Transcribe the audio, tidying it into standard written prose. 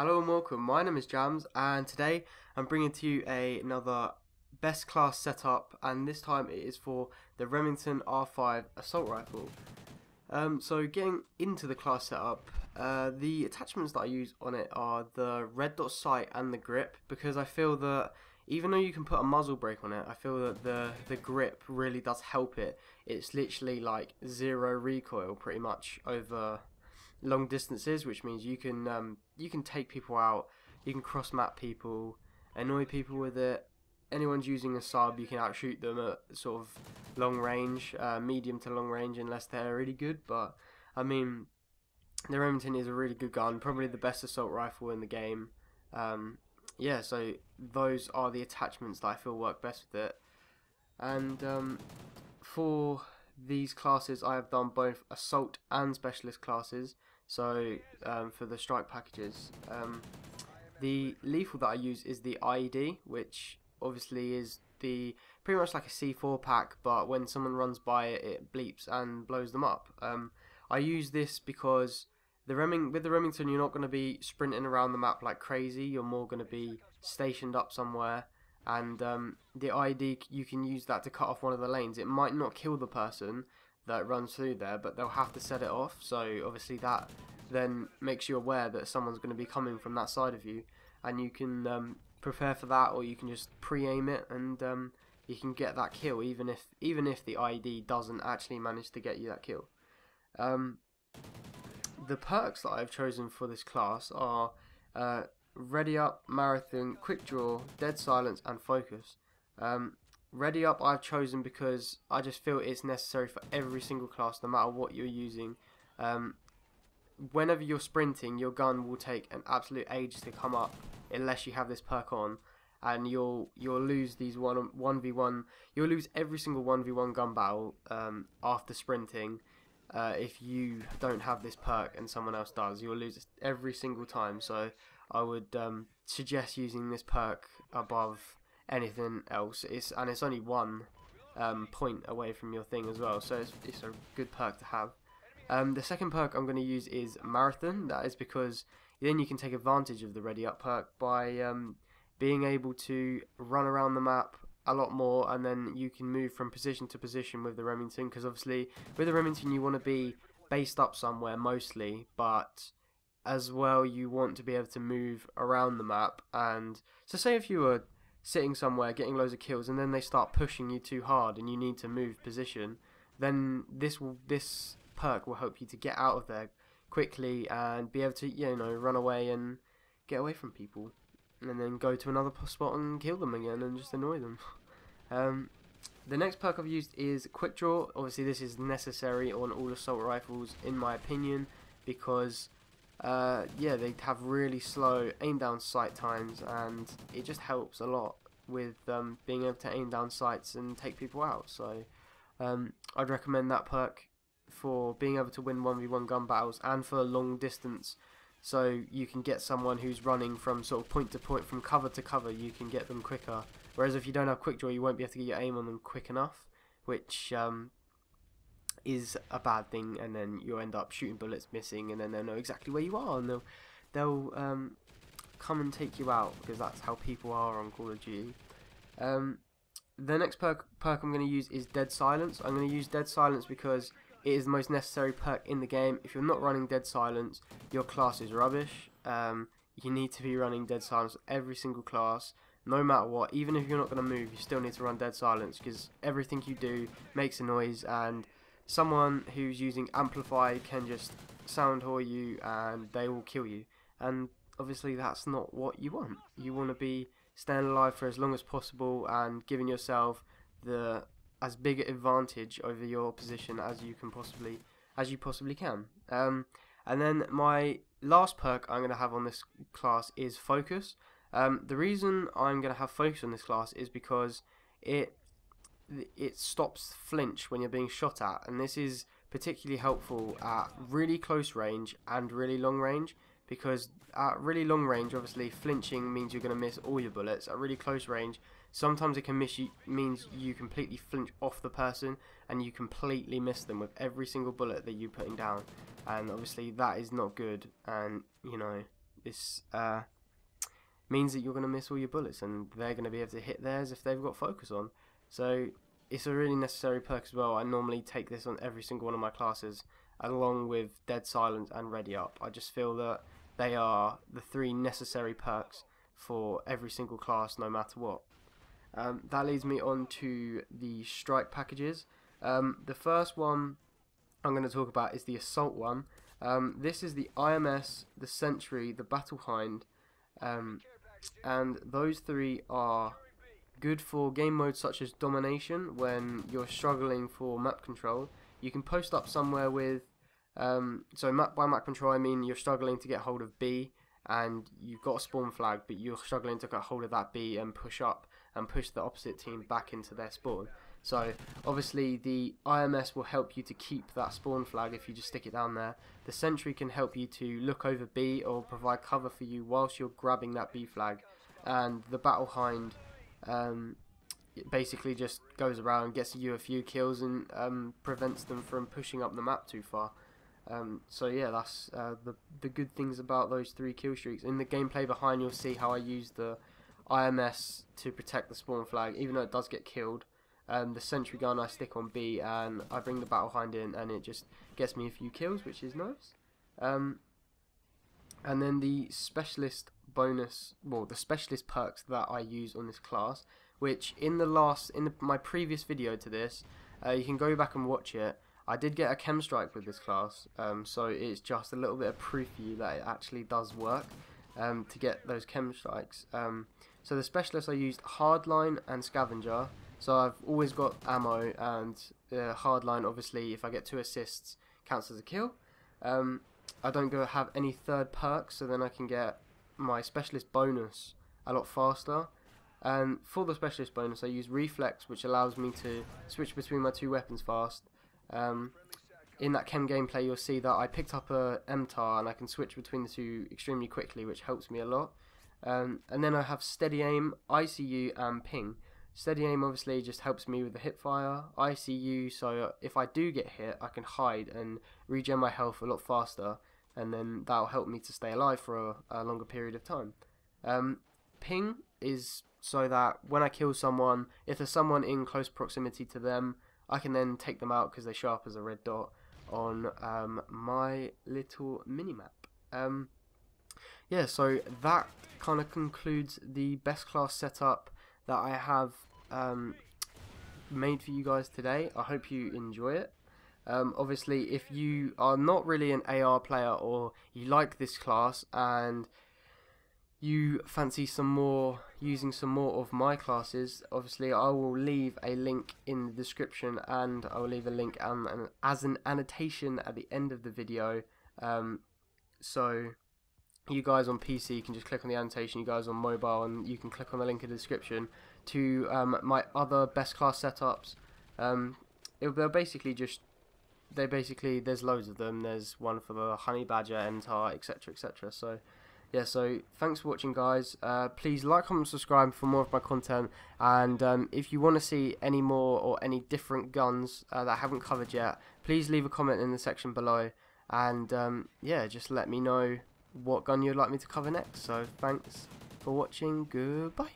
Hello and welcome, my name is JaMZz and today I'm bringing to you another best class setup, and this time it is for the Remington R5 Assault Rifle. So getting into the class setup, the attachments that I use on it are the red dot sight and the grip, because I feel that even though you can put a muzzle brake on it, I feel that the grip really does help it. It's literally like zero recoil pretty much over long distances, which means you can take people out, you can cross map people, annoy people with it. Anyone's using a sub, you can outshoot them at sort of long range, medium to long range, unless they're really good. But I mean, the Remington is a really good gun, probably the best assault rifle in the game. Yeah, so those are the attachments that I feel work best with it. And for these classes, I have done both assault and specialist classes. So for the strike packages, the lethal that I use is the IED, which obviously is pretty much like a C4 pack, but when someone runs by it, it bleeps and blows them up. I use this because with the Remington, you're not going to be sprinting around the map like crazy. You're more going to be stationed up somewhere, and the IED, you can use that to cut off one of the lanes. It might not kill the person that runs through there, but they'll have to set it off. So obviously that then makes you aware that someone's going to be coming from that side of you, and you can prepare for that, or you can just pre-aim it, and you can get that kill even if the IED doesn't actually manage to get you that kill. The perks that I've chosen for this class are Ready Up, Marathon, Quick Draw, Dead Silence, and Focus. Ready Up I've chosen because I just feel it's necessary for every single class, no matter what you're using. Whenever you're sprinting, your gun will take an absolute age to come up unless you have this perk on, and you'll lose these 1v1. You'll lose every single 1v1 gun battle after sprinting if you don't have this perk and someone else does. You'll lose it every single time. So I would suggest using this perk above anything else. It's only 1 point away from your thing as well, so it's a good perk to have. The second perk I'm going to use is Marathon. That is because then you can take advantage of the Ready Up perk by being able to run around the map a lot more, and then you can move from position to position with the Remington, because obviously with the Remington you want to be based up somewhere mostly, but as well you want to be able to move around the map. And so say if you were sitting somewhere getting loads of kills and then they start pushing you too hard and you need to move position, then this perk will help you to get out of there quickly and be able to, run away and get away from people, and then go to another spot and kill them again and just annoy them. The next perk I've used is Quick Draw. Obviously this is necessary on all assault rifles in my opinion, because they have really slow aim down sight times, and it just helps a lot with being able to aim down sights and take people out. So I'd recommend that perk for being able to win 1v1 gun battles and for long distance, so you can get someone who's running from sort of point to point, from cover to cover. You can get them quicker, whereas if you don't have Quick Draw, you won't be able to get your aim on them quick enough, which is a bad thing, and then you'll end up shooting bullets missing, and then they'll know exactly where you are, and they'll come and take you out, because that's how people are on Call of Duty. The next perk I'm going to use is Dead Silence. I'm going to use Dead Silence because it is the most necessary perk in the game. If you're not running Dead Silence, your class is rubbish. You need to be running Dead Silence every single class, no matter what. Even if you're not going to move, you still need to run Dead Silence, because everything you do makes a noise, and someone who's using Amplify can just sound whore you and they will kill you. And obviously that's not what you want. You want to be staying alive for as long as possible and giving yourself as big an advantage over your position as you possibly can. And then my last perk I'm going to have on this class is Focus. The reason I'm going to have Focus on this class is because it stops flinch when you're being shot at, and this is particularly helpful at really close range and really long range, because at really long range obviously flinching means you're going to miss all your bullets. At really close range, sometimes it can means you completely flinch off the person and you completely miss them with every single bullet that you're putting down, and obviously that is not good. And This means that you're going to miss all your bullets, and they're going to be able to hit theirs if they've got focus on. So it's a really necessary perk as well. I normally take this on every single one of my classes, along with Dead Silence and Ready Up. I just feel that they are the 3 necessary perks for every single class, no matter what. That leads me on to the strike packages. The first one I'm going to talk about is the Assault one. This is the IMS, the Sentry, the Battle Hind, and those 3 are good for game modes such as Domination. When you're struggling for map control, you can post up somewhere with so by map control I mean you're struggling to get hold of B, and you've got a spawn flag, but you're struggling to get hold of that B and push up and push the opposite team back into their spawn. So obviously the IMS will help you to keep that spawn flag if you just stick it down there. The Sentry can help you to look over B or provide cover for you whilst you're grabbing that B flag, and the Battle Hind it basically just goes around, gets you a few kills, and prevents them from pushing up the map too far. So yeah, that's the good things about those 3 kill streaks. In the gameplay behind, you'll see how I use the IMS to protect the spawn flag, even though it does get killed. The Sentry gun I stick on B, and I bring the Battle Hind in, and it just gets me a few kills, which is nice. And then the specialist bonus, well, the specialist perks that I use on this class, which in my previous video to this, you can go back and watch it. I did get a chem strike with this class, so it's just a little bit of proof for you that it actually does work to get those chem strikes. So the specialists I used Hardline and Scavenger. So I've always got ammo, and Hardline, obviously if I get 2 assists, counts as a kill. I don't have any third perks, so then I can get my specialist bonus a lot faster. And for the specialist bonus I use Reflex, which allows me to switch between my 2 weapons fast. In that chem gameplay you'll see that I picked up a mtar, and I can switch between the 2 extremely quickly, which helps me a lot. And then I have Steady Aim, ICU and Ping. Steady Aim obviously just helps me with the hip fire. ICU, so if I do get hit I can hide and regen my health a lot faster, and then that'll help me to stay alive for a longer period of time. Ping is so that when I kill someone, if there's someone in close proximity to them, I can then take them out because they show up as a red dot on my little minimap. Yeah, so that kind of concludes the best class setup that I have made for you guys today. I hope you enjoy it. Obviously, if you are not really an AR player, or you like this class and you fancy using some more of my classes, obviously I will leave a link in the description, and I will leave a link as an annotation at the end of the video. So you guys on PC can just click on the annotation, you guys on mobile, and you can click on the link in the description to my other best class setups. They're basically there's loads of them. There's one for the Honey Badger, mtar, etc, etc. So yeah, so thanks for watching, guys. Please like, comment, subscribe for more of my content, and if you want to see any more or any different guns that I haven't covered yet, please leave a comment in the section below, and yeah, just let me know what gun you'd like me to cover next. So thanks for watching, goodbye.